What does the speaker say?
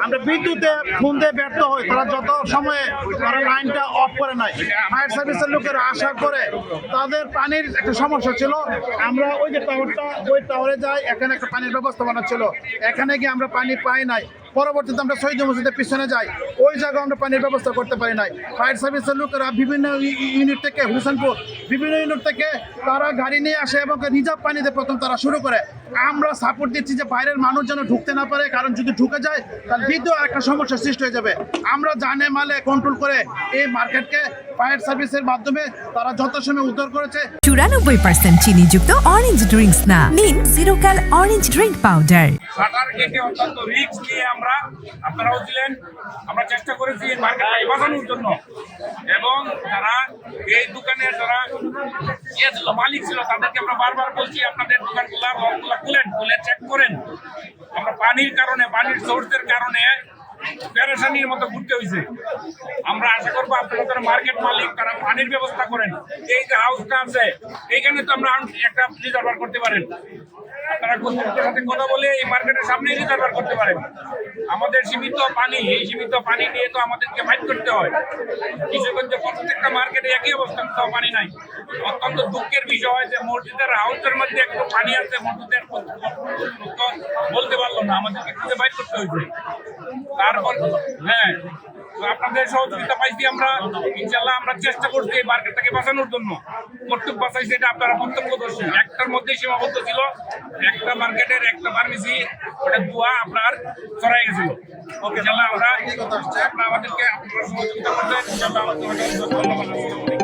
আমরা বিদ্যুতে ফোন দিয়ে ব্যর্থ হই, তারা যত সময়ে তারা লাইনটা অফ করে নাই। ফায়ার সার্ভিসের লোকেরা আসার পরে তাদের পানির একটা সমস্যা ছিল। আমরা ওই যে টাওয়ারটা, ওই টাওয়ারে যাই, এখানে একটা পানির ব্যবস্থাপনা ছিল, এখানে গিয়ে আমরা পানি পাই নাই। পরবর্তীতে আমরা শহীদ মসজিদের পিছনে যাই, ওই জায়গায় আমরা পানির ব্যবস্থা করতে পারি নাই। ফায়ার সার্ভিসের লোকেরা বিভিন্ন ইউনিট থেকে, হুসেনপুর বিভিন্ন ইউনিট থেকে তারা গাড়ি নিয়ে আসে এবং রিজার্ভ পানিতে প্রথম তারা শুরু করে। আমরা সাপোর্ট দিচ্ছি যে বাইরের মানুষ যেন ঢুকতে না পারে, কারণ যদি ঢুকে যায় তাহলে দ্বিতীয় একটা সমস্যার সৃষ্টি হয়ে যাবে। আমরা জানে মালে কন্ট্রোল করে এই মার্কেটকে ফায়ার সার্ভিসের মাধ্যমে তারা যথাসময়ে উদ্ধার করেছে। 94% চিনিযুক্ত অরেঞ্জ ড্রিঙ্কস না, নিন জিরো ক্যাল অরেঞ্জ ড্রিঙ্ক পাউডার। শাটার কেটে অত্যন্ত রিস্ক নিয়ে আপনারাও ছিলেন, আমরা চেষ্টা করেছি মার্কেটটাকে বাঁচানোর জন্য। এবং যারা এই দোকানের যারা ছিল, মালিক ছিল, তাদেরকে আমরা বারবার বলছি আপনাদের দোকানগুলা লকগুলা খুলে চেক করেন। আমরা পানির কারণে, পানির সোর্সের কারণে পেরেশানির মতো ঘুরতে হয়েছে। আমরা আশা করবো আপনারা যারা মার্কেট মালিক তারা পানির ব্যবস্থা করেন। এই যে হাউসটা আছে এইখানে তো আমরা একটা রিজার্ভার করতে পারেন, আপনারা কর্তৃপক্ষের সাথে কথা বলে এই মার্কেটের সামনে রিজার্ভার করতে পারেন। আমাদের সীমিত পানি, এই সীমিত পানি নিয়ে তো আমাদেরকে ফাইট করতে হয়। কিশোরগঞ্জে প্রত্যেকটা মার্কেটে একই অবস্থা, কোথাও পানি নাই। অত্যন্ত দুঃখের বিষয় যে মসজিদের হাউসের মধ্যে একটু পানি আছে, মসজিদের বলতে পারলো না, আমাদেরকে খুঁজে ফাইট করতে হয়েছে। তারপর হ্যাঁ, আপনাদের সহযোগিতা পাইছি আমরা, ইনশাল্লাহ আমরা চেষ্টা করছি এই মার্কেটটাকে বাঁচানোর জন্য। কর্তৃক বাঁচাইছে এটা আপনারা প্রত্যক্ষদর্শী। একটার মধ্যেই সীমাবদ্ধ ছিল, একটা মার্কেটের একটা ফার্মেসি, ওটা ধোয়া আপনার ছড়াই গেছিল। ইনশাল্লাহ আমরা আমাদেরকে আপনারা সহযোগিতা করবেন, ইনশাল্লাহ আমাদের ধন্যবাদ।